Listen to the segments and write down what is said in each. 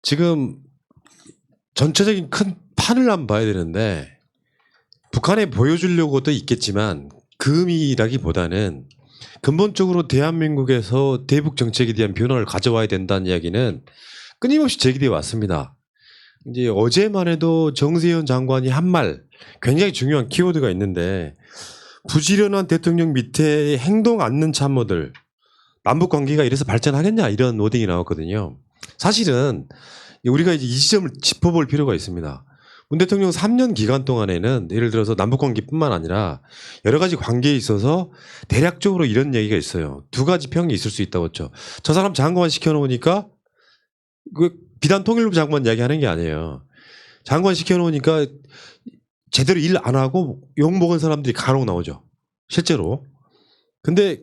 지금 전체적인 큰 판을 한번 봐야 되는데 북한에 보여주려고도 있겠지만 그 의미라기보다는 근본적으로 대한민국에서 대북 정책에 대한 변화를 가져와야 된다는 이야기는 끊임없이 제기되어 왔습니다. 이제 어제만 해도 정세현 장관이 한 말 굉장히 중요한 키워드가 있는데 부지런한 대통령 밑에 행동 않는 참모들 남북 관계가 이래서 발전하겠냐 이런 워딩이 나왔거든요. 사실은 우리가 이제 이 지점을 짚어볼 필요가 있습니다. 문 대통령 3년 기간 동안에는 예를 들어서 남북 관계뿐만 아니라 여러 가지 관계에 있어서 대략적으로 이런 얘기가 있어요. 두 가지 평이 있을 수 있다고 했죠. 저 사람 장관 시켜놓으니까 그 비단 통일부 장관 이야기하는 게 아니에요. 장관 시켜놓으니까 제대로 일 안 하고 욕먹은 사람들이 간혹 나오죠. 실제로. 근데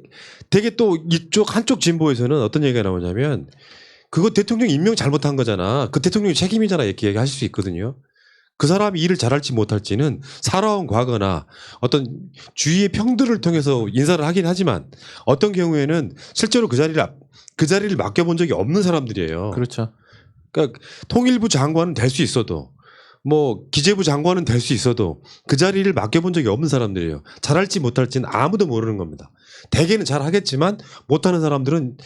되게 또 이쪽 한쪽 진보에서는 어떤 얘기가 나오냐면 그거 대통령 임명 잘못한 거잖아. 그 대통령이 책임이잖아. 이렇게 얘기하실 수 있거든요. 그 사람이 일을 잘할지 못할지는 살아온 과거나 어떤 주위의 평들을 통해서 인사를 하긴 하지만 어떤 경우에는 실제로 그 자리를 맡겨본 적이 없는 사람들이에요. 그렇죠. 그러니까 통일부 장관은 될 수 있어도 뭐 기재부 장관은 될 수 있어도 그 자리를 맡겨본 적이 없는 사람들이에요. 잘할지 못할지는 아무도 모르는 겁니다. 대개는 잘하겠지만 못하는 사람들은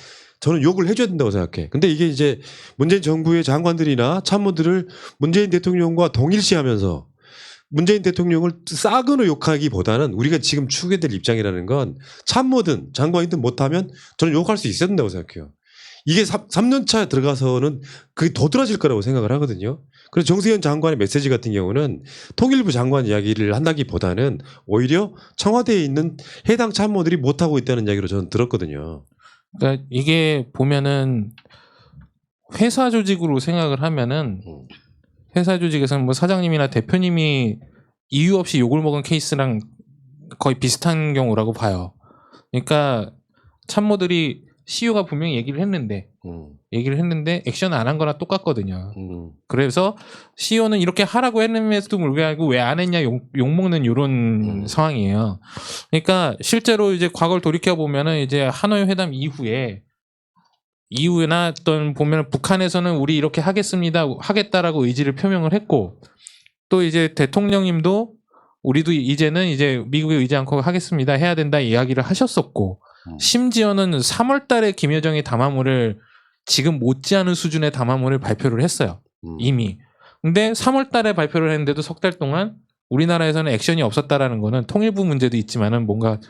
저는 욕을 해줘야 된다고 생각해. 근데 이게 이제 문재인 정부의 장관들이나 참모들을 문재인 대통령과 동일시하면서 문재인 대통령을 싸그노 욕하기보다는 우리가 지금 추구해야 될 입장이라는 건 참모든 장관이든 못하면 저는 욕할 수 있어야 된다고 생각해요. 이게 3년 차 들어가서는 그게 도드라질 거라고 생각을 하거든요. 그래서 정세현 장관의 메시지 같은 경우는 통일부 장관 이야기를 한다기보다는 오히려 청와대에 있는 해당 참모들이 못하고 있다는 이야기로 저는 들었거든요. 그러니까 이게 보면은 회사 조직으로 생각을 하면은 회사 조직에서는 뭐 사장님이나 대표님이 이유 없이 욕을 먹은 케이스랑 거의 비슷한 경우라고 봐요. 그러니까 참모들이 CEO가 분명히 얘기를 했는데 액션 안 한 거나 똑같거든요. 그래서 CEO는 이렇게 하라고 했음에도 불구하고 왜 안 했냐 욕먹는 이런 상황이에요. 그러니까 실제로 이제 과거를 돌이켜 보면은 이제 하노이 회담 이후나 어떤 보면 북한에서는 우리 이렇게 하겠다라고 의지를 표명을 했고 또 이제 대통령님도 우리도 이제는 이제 미국에 의지 않고 하겠습니다 해야 된다 이야기를 하셨었고 심지어는 3월 달에 김여정이 담화문을 지금 못지않은 수준의 담화문을 발표를 했어요. 이미. 근데 3월 달에 발표를 했는데도 석 달 동안 우리나라에서는 액션이 없었다라는 거는 통일부 문제도 있지만은 뭔가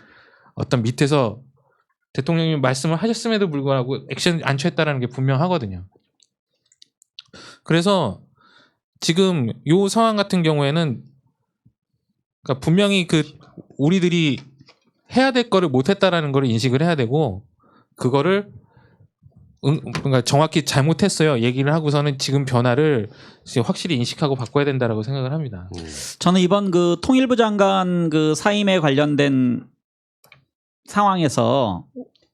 어떤 밑에서 대통령이 말씀을 하셨음에도 불구하고 액션 안 취했다라는 게 분명하거든요. 그래서 지금 요 상황 같은 경우에는 그러니까 분명히 그 우리들이 해야 될 거를 못했다라는 걸 인식을 해야 되고 그거를 그러니까 정확히 잘못했어요 얘기를 하고서는 지금 변화를 확실히 인식하고 바꿔야 된다라고 생각을 합니다. 저는 이번 그 통일부 장관 그 사임에 관련된 상황에서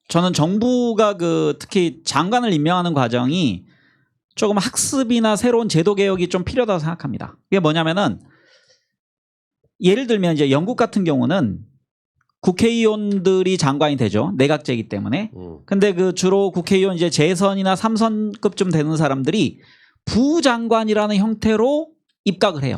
저는 정부가 그 특히 장관을 임명하는 과정이 조금 학습이나 새로운 제도 개혁이 좀 필요하다고 생각합니다. 이게 뭐냐면은 예를 들면 이제 영국 같은 경우는 국회의원들이 장관이 되죠. 내각제이기 때문에. 근데 그 주로 국회의원 이제 재선이나 3선급쯤 되는 사람들이 부장관이라는 형태로 입각을 해요.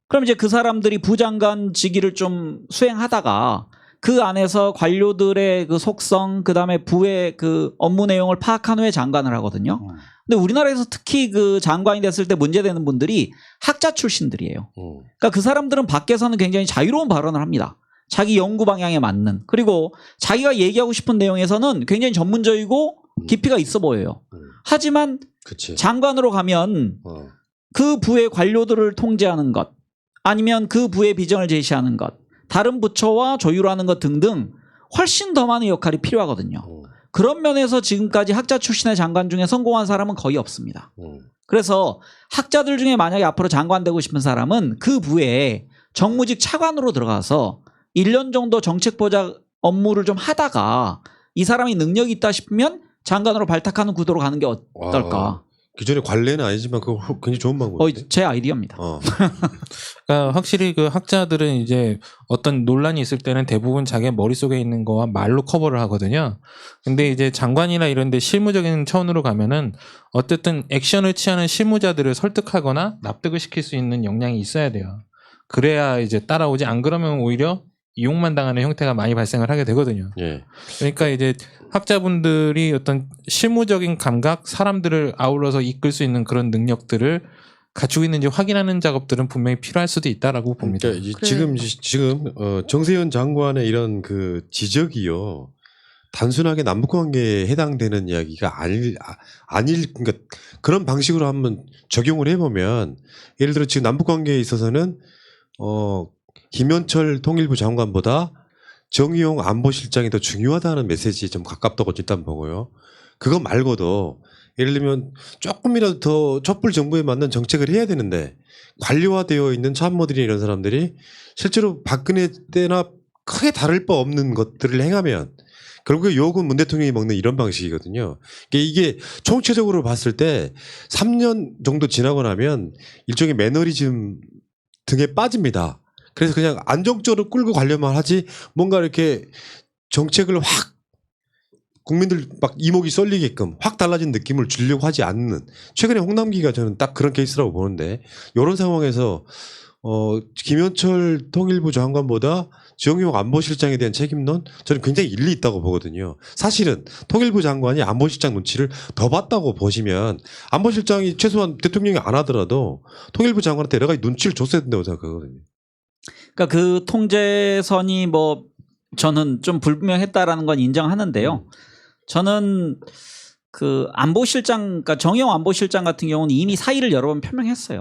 그럼 이제 그 사람들이 부장관 직위를 좀 수행하다가 그 안에서 관료들의 그 속성, 그 다음에 부의 그 업무 내용을 파악한 후에 장관을 하거든요. 근데 우리나라에서 특히 그 장관이 됐을 때 문제되는 분들이 학자 출신들이에요. 그러니까 그 사람들은 밖에서는 굉장히 자유로운 발언을 합니다. 자기 연구 방향에 맞는. 그리고 자기가 얘기하고 싶은 내용에서는 굉장히 전문적이고 깊이가 있어 보여요. 하지만 그치. 장관으로 가면 그 부의 관료들을 통제하는 것 아니면 그 부의 비전을 제시하는 것 다른 부처와 조율하는 것 등등 훨씬 더 많은 역할이 필요하거든요. 그런 면에서 지금까지 학자 출신의 장관 중에 성공한 사람은 거의 없습니다. 그래서 학자들 중에 만약에 앞으로 장관 되고 싶은 사람은 그 부에 정무직 차관으로 들어가서 1년 정도 정책 보좌 업무를 좀 하다가 이 사람이 능력이 있다 싶으면 장관으로 발탁하는 구도로 가는 게 어떨까. 기존의 관례는 아니지만 그거 굉장히 좋은 방법인데. 제 아이디어입니다. 그러니까 확실히 그 학자들은 이제 어떤 논란이 있을 때는 대부분 자기 머릿속에 있는 거와 말로 커버를 하거든요. 근데 이제 장관이나 이런 데 실무적인 차원으로 가면은 어쨌든 액션을 취하는 실무자들을 설득하거나 납득을 시킬 수 있는 역량이 있어야 돼요. 그래야 이제 따라오지, 안 그러면 오히려 이용만 당하는 형태가 많이 발생을 하게 되거든요. 예. 그러니까 이제 학자분들이 어떤 실무적인 감각, 사람들을 아울러서 이끌 수 있는 그런 능력들을 갖추고 있는지 확인하는 작업들은 분명히 필요할 수도 있다라고 봅니다. 그러니까 지금 정세현 장관의 이런 그 지적이요. 단순하게 남북 관계에 해당되는 이야기가 아닐 그러니까 그런 방식으로 한번 적용을 해보면 예를 들어 지금 남북 관계에 있어서는 김현철 통일부 장관보다 정의용 안보실장이 더 중요하다는 메시지에 좀 가깝다고 일단 보고요. 그거 말고도 예를 들면 조금이라도 더 촛불 정부에 맞는 정책을 해야 되는데 관료화되어 있는 참모들이 이런 사람들이 실제로 박근혜 때나 크게 다를 바 없는 것들을 행하면 결국에 욕은 문 대통령이 먹는 이런 방식이거든요. 이게 총체적으로 봤을 때 3년 정도 지나고 나면 일종의 매너리즘 등에 빠집니다. 그래서 그냥 안정적으로 끌고 가려면 하지 뭔가 이렇게 정책을 확 국민들 막 이목이 쏠리게끔 확 달라진 느낌을 주려고 하지 않는 최근에 홍남기가 저는 딱 그런 케이스라고 보는데 이런 상황에서 김현철 통일부 장관보다 정의용 안보실장에 대한 책임론 저는 굉장히 일리 있다고 보거든요. 사실은 통일부 장관이 안보실장 눈치를 더 봤다고 보시면 안보실장이 최소한 대통령이 안 하더라도 통일부 장관한테 여러 가지 눈치를 줬어야 된다고 생각하거든요. 그러니까 그 통제선이 뭐 저는 좀 불분명했다라는 건 인정하는데요. 저는 그 안보실장, 그러니까 정의용 안보실장 같은 경우는 이미 사의를 여러 번 표명했어요.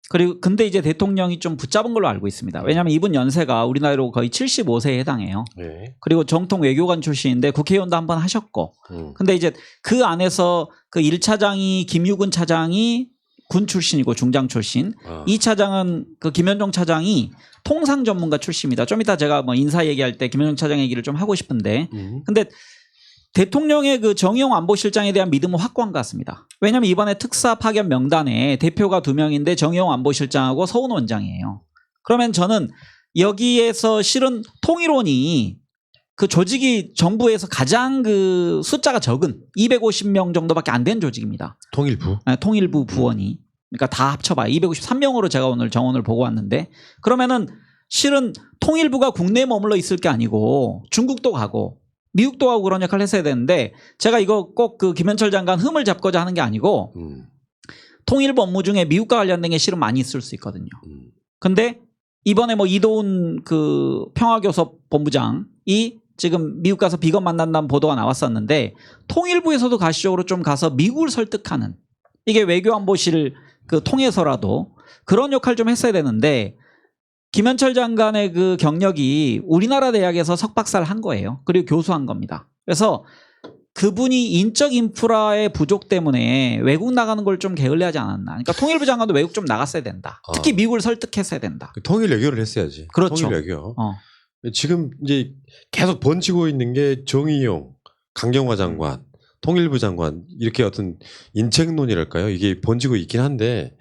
그리고 근데 이제 대통령이 좀 붙잡은 걸로 알고 있습니다. 왜냐하면 이분 연세가 우리나라로 거의 75세에 해당해요. 네. 그리고 정통 외교관 출신인데 국회의원도 한번 하셨고. 근데 이제 그 안에서 그 1차장이 김유근 차장이 군 출신이고 중장 출신. 2차장은 그 김현종 차장이 통상 전문가 출신입니다. 좀 이따 제가 뭐 인사 얘기할 때 김현종 차장 얘기를 좀 하고 싶은데. 근데 대통령의 그 정의용 안보실장에 대한 믿음은 확고한 것 같습니다. 왜냐하면 이번에 특사 파견 명단에 대표가 2명인데 정의용 안보실장하고 서훈 원장이에요. 그러면 저는 여기에서 실은 통일원이 그 조직이 정부에서 가장 그 숫자가 적은 250명 정도밖에 안 된 조직입니다. 통일부? 네, 통일부 부원이. 그러니까 다 합쳐봐요. 253명으로 제가 오늘 정원을 보고 왔는데 그러면은 실은 통일부가 국내에 머물러 있을 게 아니고 중국도 가고 미국도 하고 그런 역할을 했어야 되는데 제가 이거 꼭 그 김현철 장관 흠을 잡고자 하는 게 아니고 통일부 업무 중에 미국과 관련된 게 실은 많이 있을 수 있거든요. 근데 이번에 뭐 이도훈 그 평화교섭 본부장이 지금 미국 가서 비건 만난다는 보도가 나왔었는데 통일부에서도 가시적으로 좀 가서 미국을 설득하는 이게 외교안보실 그 통해서라도 그런 역할 좀 했어야 되는데 김현철 장관의 그 경력이 우리나라 대학에서 석박사를 한 거예요. 그리고 교수한 겁니다. 그래서 그분이 인적 인프라의 부족 때문에 외국 나가는 걸 좀 게을리하지 않았나. 그러니까 통일부 장관도 외국 좀 나갔어야 된다. 특히 미국을 설득했어야 된다. 통일 외교를 했어야지. 그렇죠. 통일 외교. 지금 이제 계속 번지고 있는 게 정의용, 강경화 장관, 통일부 장관 이렇게 어떤 인책론이랄까요? 이게 번지고 있긴 한데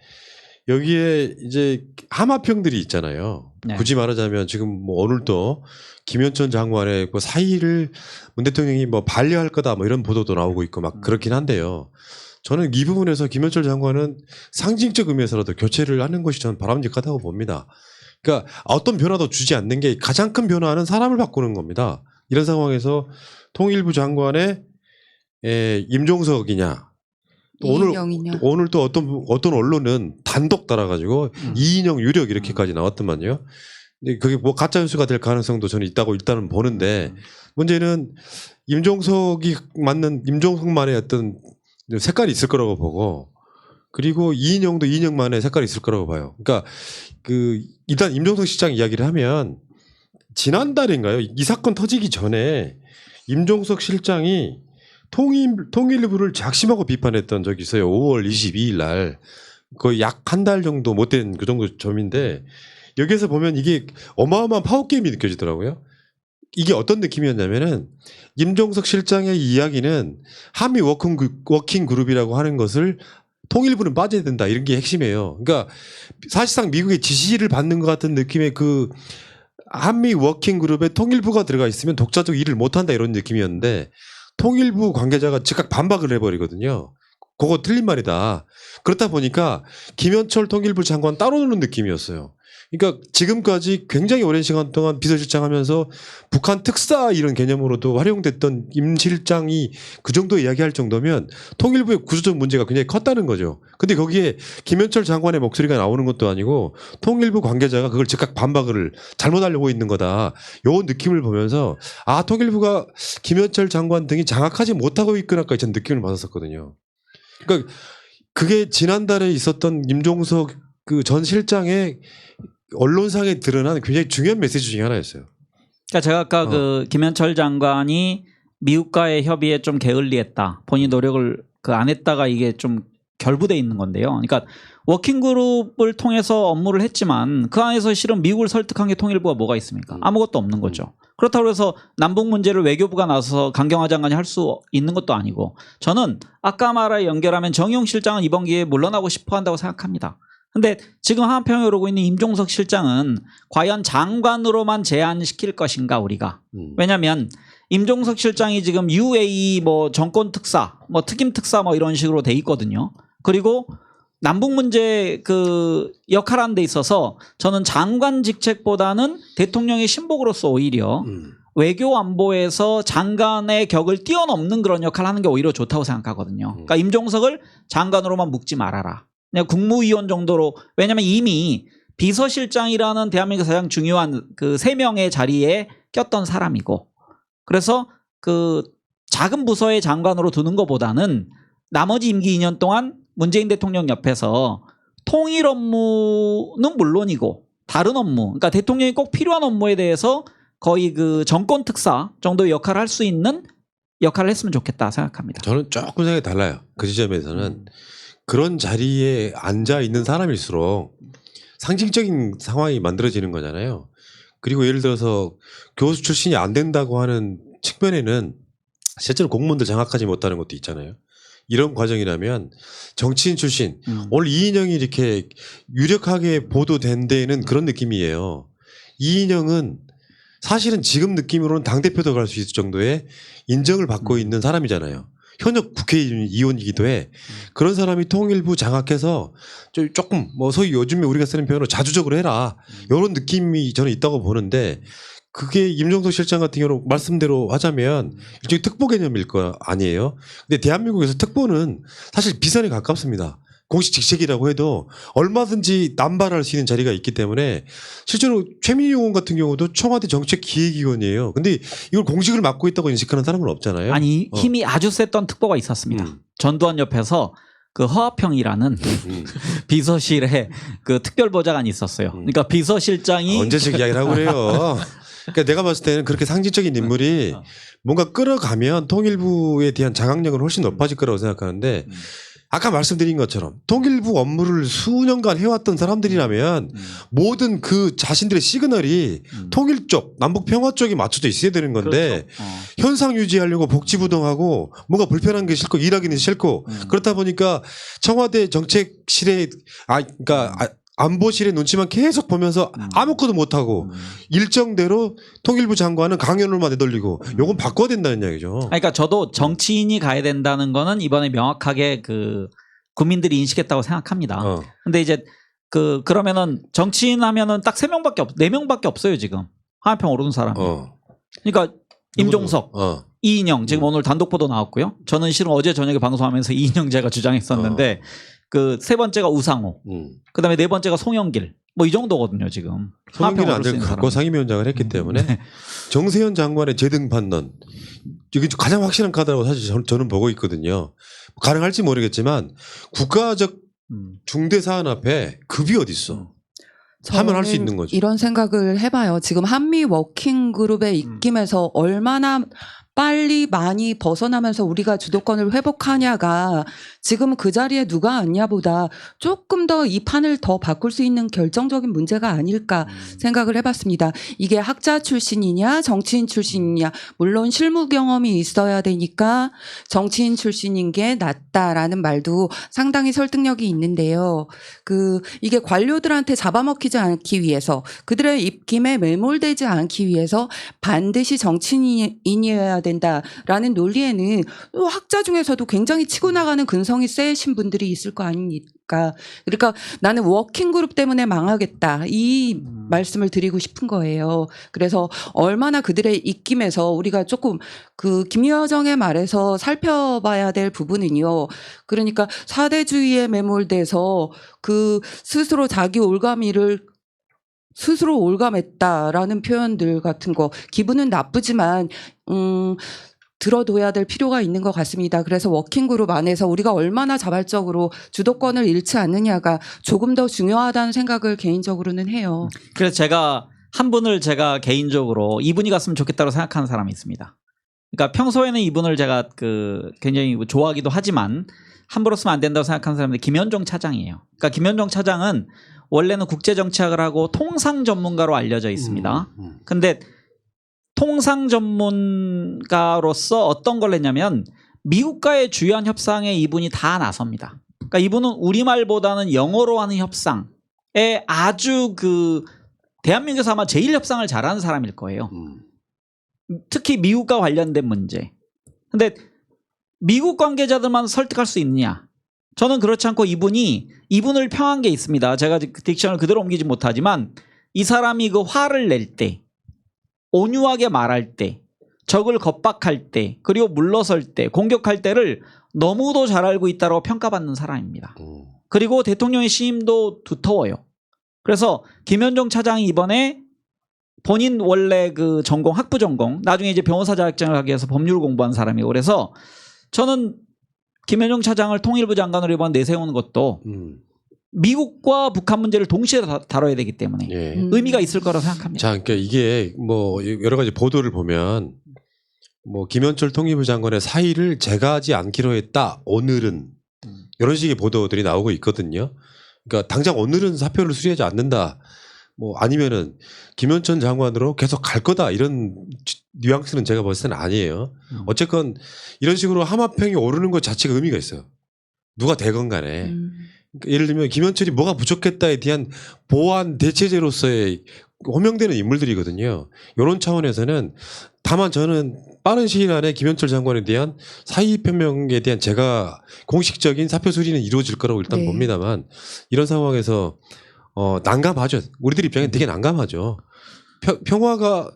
여기에 이제 하마평들이 있잖아요. 네. 굳이 말하자면 지금 뭐 오늘도 김현철 장관의 그 사의를 문 대통령이 뭐 반려할 거다 뭐 이런 보도도 나오고 있고 막 그렇긴 한데요. 저는 이 부분에서 김현철 장관은 상징적 의미에서라도 교체를 하는 것이 저는 바람직하다고 봅니다. 그러니까 어떤 변화도 주지 않는 게 가장 큰 변화는 사람을 바꾸는 겁니다. 이런 상황에서 통일부 장관의 임종석이냐 오늘 또 어떤 언론은 단독 따라가지고 이인영 유력 이렇게까지 나왔더만요. 근데 그게 뭐 가짜 뉴스가 될 가능성도 저는 있다고 일단은 보는데 문제는 임종석만의 어떤 색깔이 있을 거라고 보고 그리고 이인영도 이인영만의 색깔이 있을 거라고 봐요. 그러니까 그 일단 임종석 실장 이야기를 하면 지난달인가요? 이 사건 터지기 전에 임종석 실장이 통일부를 작심하고 비판했던 적이 있어요. 5월 22일 날. 거의 약 한 달 정도 못된 그 정도 점인데 여기에서 보면 이게 어마어마한 파워게임이 느껴지더라고요. 이게 어떤 느낌이었냐면은 임종석 실장의 이야기는 한미 워킹 그룹이라고 하는 것을 통일부는 빠져야 된다 이런 게 핵심이에요. 그러니까 사실상 미국의 지시를 받는 것 같은 느낌의 그 한미 워킹 그룹에 통일부가 들어가 있으면 독자적 일을 못한다 이런 느낌이었는데 통일부 관계자가 즉각 반박을 해버리거든요. 그거 틀린 말이다. 그렇다 보니까 김현철 통일부 장관 따로 노는 느낌이었어요. 그러니까 지금까지 굉장히 오랜 시간 동안 비서실장 하면서 북한 특사 이런 개념으로도 활용됐던 임 실장이 그 정도 이야기할 정도면 통일부의 구조적 문제가 굉장히 컸다는 거죠. 근데 거기에 김현철 장관의 목소리가 나오는 것도 아니고 통일부 관계자가 그걸 즉각 반박을 잘못하려고 있는 거다. 요 느낌을 보면서 아 통일부가 김현철 장관 등이 장악하지 못하고 있구나까지 저는 느낌을 받았었거든요. 그러니까 그게 지난달에 있었던 임종석 그 전 실장의 언론상에 드러난 굉장히 중요한 메시지 중에 하나였어요. 그러니까 제가 아까 그 김현철 장관이 미국과의 협의에 좀 게을리했다. 본인 노력을 그 안 했다가 이게 좀 결부돼 있는 건데요. 그러니까 워킹그룹을 통해서 업무를 했지만 그 안에서 실은 미국을 설득한 게 통일부가 뭐가 있습니까? 아무것도 없는 거죠. 그렇다고 해서 남북 문제를 외교부가 나서서 강경화 장관이 할 수 있는 것도 아니고 저는 아까 말에 연결하면 정의용 실장은 이번 기회에 물러나고 싶어 한다고 생각합니다. 근데 지금 한평에 오르고 있는 임종석 실장은 과연 장관으로만 제한시킬 것인가 우리가. 왜냐하면 임종석 실장이 지금 UAE 뭐 정권 특사, 뭐 특임 특사 뭐 이런 식으로 돼 있거든요. 그리고 남북 문제 그 역할하는 데 있어서 저는 장관 직책보다는 대통령의 신복으로서 오히려 외교 안보에서 장관의 격을 뛰어넘는 그런 역할을 하는 게 오히려 좋다고 생각하거든요. 그러니까 임종석을 장관으로만 묶지 말아라. 그냥 국무위원 정도로. 왜냐하면 이미 비서실장이라는 대한민국에서 가장 중요한 그 3명의 자리에 꼈던 사람이고 그래서 그 작은 부서의 장관으로 두는 것보다는 나머지 임기 2년 동안 문재인 대통령 옆에서 통일 업무는 물론이고 다른 업무 그러니까 대통령이 꼭 필요한 업무에 대해서 거의 그 정권 특사 정도의 역할을 할 수 있는 역할을 했으면 좋겠다 생각합니다. 저는 조금 생각이 달라요. 그 지점에서는 그런 자리에 앉아 있는 사람일수록 상징적인 상황이 만들어지는 거잖아요. 그리고 예를 들어서 교수 출신이 안 된다고 하는 측면에는 실제로 공무원들 장악하지 못하는 것도 있잖아요. 이런 과정이라면 정치인 출신 오늘 이인영이 이렇게 유력하게 보도된 데에는 그런 느낌이에요. 이인영은 사실은 지금 느낌으로는 당대표도 갈 수 있을 정도의 인정을 받고 있는 사람이잖아요. 현역 국회의원이기도 해. 그런 사람이 통일부 장악해서 조금 뭐 소위 요즘에 우리가 쓰는 표현으로 자주적으로 해라. 이런 느낌이 저는 있다고 보는데 그게 임종석 실장 같은 경우는 말씀대로 하자면 일종의 특보 개념일 거 아니에요. 근데 대한민국에서 특보는 사실 비선에 가깝습니다. 공식 직책이라고 해도 얼마든지 남발할 수 있는 자리가 있기 때문에 실제로 최민희 의원 같은 경우도 청와대 정책기획위원이에요. 근데 이걸 공식을 맡고 있다고 인식하는 사람은 없잖아요. 아니 힘이 아주 셌던 특보가 있었습니다. 전두환 옆에서 그 허화평이라는 비서실에 그 특별보좌관이 있었어요. 그러니까 비서실장이 언제적 이야기를 하고 그래요. 그러니까 내가 봤을 때는 그렇게 상징적인 인물이 뭔가 끌어가면 통일부에 대한 장악력은 훨씬 높아질 거라고 생각하는데 아까 말씀드린 것처럼 통일부 업무를 수년간 해왔던 사람들이라면 모든 그 자신들의 시그널이 통일 쪽, 남북 평화 쪽에 맞춰져 있어야 되는 건데 그렇죠. 현상 유지하려고 복지부동하고 뭔가 불편한 게 싫고 일하기는 싫고 그렇다 보니까 청와대 정책실에 그러니까 안보실의 눈치만 계속 보면서 아무것도 못하고 일정대로 통일부 장관은 강연으로만 내돌리고 요건 바꿔야 된다는 이야기죠. 그러니까 저도 정치인이 가야 된다는 거는 이번에 명확하게 그 국민들이 인식했다고 생각합니다. 근데 이제 그러면은 정치인 하면은 딱 4명밖에 없어요, 지금. 화한평 오르는 사람. 그러니까 임종석, 이인영 지금 오늘 단독 보도 나왔고요. 저는 실은 어제 저녁에 방송하면서 이인영 제가 주장했었는데 그 3번째가 우상호. 그다음에 4번째가 송영길. 뭐 이 정도거든요, 지금. 송영길은 안 되고 갖고 상임위원장을 했기 때문에 네. 정세현 장관의 재등 판단 이게 가장 확실한 카드라고 사실 저는 보고 있거든요. 가능할지 모르겠지만 국가적 중대 사안 앞에 급이 어디 있어? 하면 할 수 있는 거죠. 이런 생각을 해봐요. 지금 한미 워킹 그룹의 입김에서 얼마나 빨리 많이 벗어나면서 우리가 주도권을 회복하냐가 지금 그 자리에 누가 앉냐보다 조금 더 이 판을 더 바꿀 수 있는 결정적인 문제가 아닐까 생각을 해봤습니다. 이게 학자 출신이냐 정치인 출신이냐 물론 실무 경험이 있어야 되니까 정치인 출신인 게 낫다라는 말도 상당히 설득력이 있는데요. 이게 관료들한테 잡아먹히지 않기 위해서 그들의 입김에 매몰되지 않기 위해서 반드시 정치인이어야 된다라는 논리에는 또 학자 중에서도 굉장히 치고 나가는 근성이 세신 분들이 있을 거 아닙니까? 그러니까 나는 워킹그룹 때문에 망하겠다 이 말씀을 드리고 싶은 거예요. 그래서 얼마나 그들의 입김에서 우리가 조금 김여정의 말에서 살펴봐야 될 부분은요. 그러니까 사대주의에 매몰돼서 스스로 자기 스스로 올감했다라는 표현들 같은 거 기분은 나쁘지만 들어둬야 될 필요가 있는 것 같습니다. 그래서 워킹그룹 안에서 우리가 얼마나 자발적으로 주도권을 잃지 않느냐가 조금 더 중요하다는 생각을 개인적으로는 해요. 그래서 제가 한 분을 제가 개인적으로 이분이 갔으면 좋겠다고 생각하는 사람이 있습니다. 그러니까 평소에는 이분을 제가 굉장히 좋아하기도 하지만 함부로 쓰면 안 된다고 생각하는 사람인데 김현종 차장이에요. 그러니까 김현종 차장은 원래는 국제정치학을 하고 통상 전문가로 알려져 있습니다. 근데 통상 전문가로서 어떤 걸 했냐면 미국과의 주요한 협상에 이분이 다 나섭니다. 그러니까 이분은 우리말보다는 영어로 하는 협상에 아주 대한민국에서 아마 제일 협상을 잘하는 사람일 거예요. 특히 미국과 관련된 문제. 근데 미국 관계자들만 설득할 수 있느냐? 저는 그렇지 않고 이분을 평한 게 있습니다. 제가 딕션을 그대로 옮기지 못하지만 이 사람이 화를 낼 때, 온유하게 말할 때, 적을 겁박할 때, 그리고 물러설 때, 공격할 때를 너무도 잘 알고 있다고 평가받는 사람입니다. 그리고 대통령의 신임도 두터워요. 그래서 김현종 차장이 이번에 본인 원래 전공, 학부 전공, 나중에 이제 변호사 자격증을 하기 위해서 법률을 공부한 사람이고 그래서 저는 김현종 차장을 통일부 장관으로 이번 내세우는 것도 미국과 북한 문제를 동시에 다뤄야 되기 때문에 예. 의미가 있을 거라고 생각합니다. 자, 그러니까 이게 여러 가지 보도를 보면 김현철 통일부 장관의 사의를 제가 하지 않기로 했다. 오늘은 이런 식의 보도들이 나오고 있거든요. 그러니까 당장 오늘은 사표를 수리하지 않는다. 아니면은 김현철 장관으로 계속 갈 거다 이런 뉘앙스는 제가 봤을 때는 아니에요. 어쨌건 이런 식으로 하마평이 오르는 것 자체가 의미가 있어요. 누가 되건 간에. 그러니까 예를 들면 김현철이 뭐가 부족했다에 대한 보완 대체제로서의 호명되는 인물들이거든요. 이런 차원에서는 다만 저는 빠른 시일 안에 김현철 장관에 대한 사의 표명에 대한 제가 공식적인 사표 수리는 이루어질 거라고 일단 네. 봅니다만 이런 상황에서 난감하죠. 우리들 입장에 되게 난감하죠. 평화가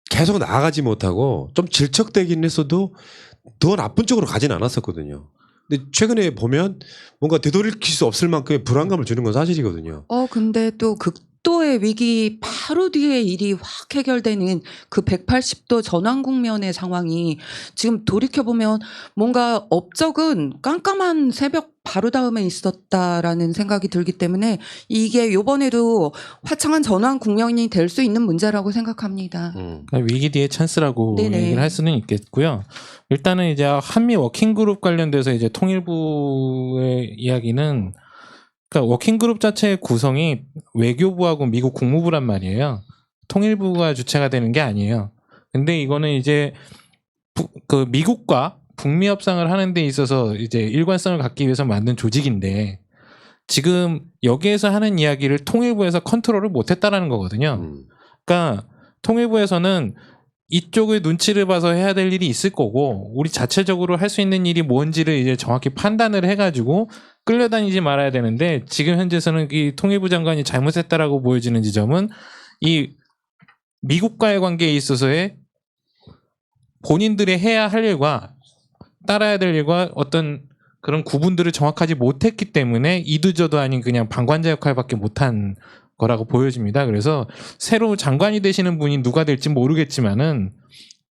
계속 나아가지 못하고 좀 질척되긴 했어도 더 나쁜 쪽으로 가진 않았었거든요. 근데 최근에 보면 뭔가 되돌이킬 수 없을 만큼의 불안감을 주는 건 사실이거든요. 근데 또 극도의 위기 바로 뒤에 일이 확 해결되는 180도 전환 국면의 상황이 지금 돌이켜보면 뭔가 업적은 깜깜한 새벽 바로 다음에 있었다라는 생각이 들기 때문에 이게 요번에도 화창한 전환 국면이 될 수 있는 문제라고 생각합니다. 그러니까 위기 뒤의 찬스라고 네네. 얘기를 할 수는 있겠고요. 일단은 이제 한미 워킹그룹 관련돼서 이제 통일부의 이야기는 그러니까 워킹그룹 자체의 구성이 외교부하고 미국 국무부란 말이에요. 통일부가 주체가 되는 게 아니에요. 근데 이거는 이제 미국과 북미 협상을 하는 데 있어서 이제 일관성을 갖기 위해서 만든 조직인데 지금 여기에서 하는 이야기를 통일부에서 컨트롤을 못했다라는 거거든요. 그러니까 통일부에서는 이쪽의 눈치를 봐서 해야 될 일이 있을 거고 우리 자체적으로 할 수 있는 일이 뭔지를 이제 정확히 판단을 해가지고 끌려다니지 말아야 되는데 지금 현재서는 이 통일부 장관이 잘못했다라고 보여지는 지점은 이 미국과의 관계에 있어서의 본인들이 해야 할 일과 따라야 될 일과 어떤 그런 구분들을 정확하지 못했기 때문에 이도저도 아닌 그냥 방관자 역할밖에 못한 거라고 보여집니다. 그래서 새로 장관이 되시는 분이 누가 될지 모르겠지만은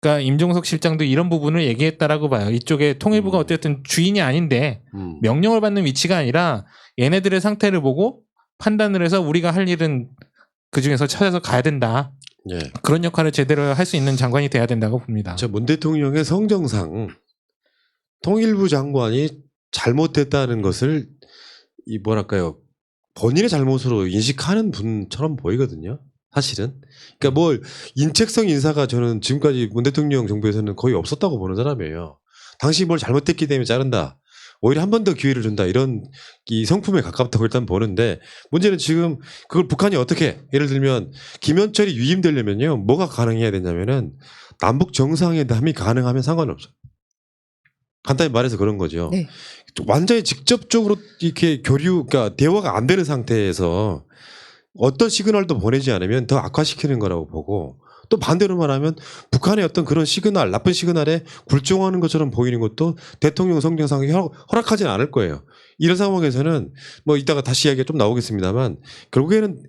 그러니까 임종석 실장도 이런 부분을 얘기했다라고 봐요. 이쪽에 통일부가 어쨌든 주인이 아닌데 명령을 받는 위치가 아니라 얘네들의 상태를 보고 판단을 해서 우리가 할 일은 그중에서 찾아서 가야 된다. 예. 그런 역할을 제대로 할 수 있는 장관이 돼야 된다고 봅니다. 저 문 대통령의 성정상 통일부 장관이 잘못됐다는 것을 이 뭐랄까요 본인의 잘못으로 인식하는 분처럼 보이거든요. 사실은. 그러니까 뭘 인책성 인사가 저는 지금까지 문 대통령 정부에서는 거의 없었다고 보는 사람이에요. 당시 뭘 잘못했기 때문에 자른다. 오히려 한 번 더 기회를 준다. 이런 이 성품에 가깝다고 일단 보는데 문제는 지금 그걸 북한이 어떻게 예를 들면 김현철이 유임되려면요. 뭐가 가능해야 되냐면은 남북 정상회담이 가능하면 상관없어요. 간단히 말해서 그런 거죠. 네. 완전히 직접적으로 이렇게 그러니까 대화가 안 되는 상태에서 어떤 시그널도 보내지 않으면 더 악화시키는 거라고 보고 또 반대로 말하면 북한의 어떤 그런 시그널, 나쁜 시그널에 굴종하는 것처럼 보이는 것도 대통령 성정상에 허락하지는 않을 거예요. 이런 상황에서는 뭐 이따가 다시 이야기가 좀 나오겠습니다만 결국에는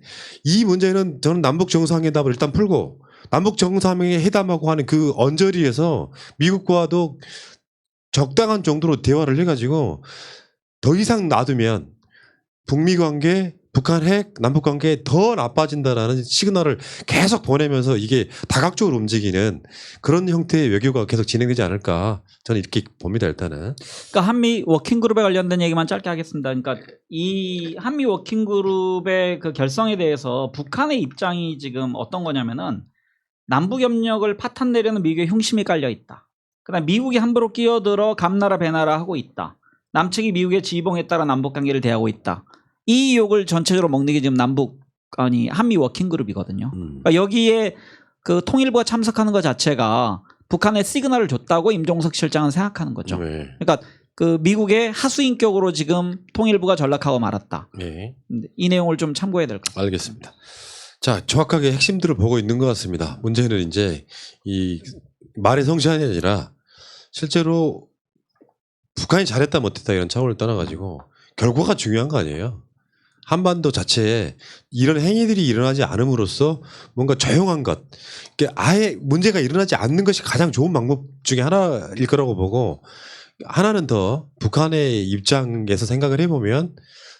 이 문제는 저는 남북 정상회담을 일단 풀고 남북 정상회담하고 하는 그 언저리에서 미국과도 적당한 정도로 대화를 해가지고 더 이상 놔두면 북미 관계, 북한 핵, 남북 관계에 더 나빠진다라는 시그널을 계속 보내면서 이게 다각적으로 움직이는 그런 형태의 외교가 계속 진행되지 않을까 저는 이렇게 봅니다 일단은. 그러니까 한미 워킹그룹에 관련된 얘기만 짧게 하겠습니다. 그러니까 이 한미 워킹그룹의 그 결성에 대해서 북한의 입장이 지금 어떤 거냐면은 남북협력을 파탄내려는 미국의 흉심이 깔려 있다. 그다음 미국이 함부로 끼어들어 감나라 배나라 하고 있다. 남측이 미국의 지휘봉에 따라 남북관계를 대하고 있다. 이 욕을 전체적으로 먹는 게 지금 한미 워킹그룹이거든요. 그러니까 여기에 그 통일부가 참석하는 것 자체가 북한에 시그널을 줬다고 임종석 실장은 생각하는 거죠. 네. 그러니까 그 미국의 하수인격으로 지금 통일부가 전락하고 말았다. 네. 이 내용을 좀 참고해야 될 것 같습니다. 알겠습니다. 자, 정확하게 핵심들을 보고 있는 것 같습니다. 문제는 이제 이 말의 성취한이 아니라 실제로 북한이 잘했다 못했다 이런 차원을 떠나가지고 결과가 중요한 거 아니에요. 한반도 자체에 이런 행위들이 일어나지 않음으로써 뭔가 조용한 것, 아예 문제가 일어나지 않는 것이 가장 좋은 방법 중에 하나일 거라고 보고 하나는 더 북한의 입장에서 생각을 해보면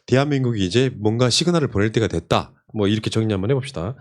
대한민국이 이제 뭔가 시그널을 보낼 때가 됐다. 뭐 이렇게 정리 한번 해봅시다.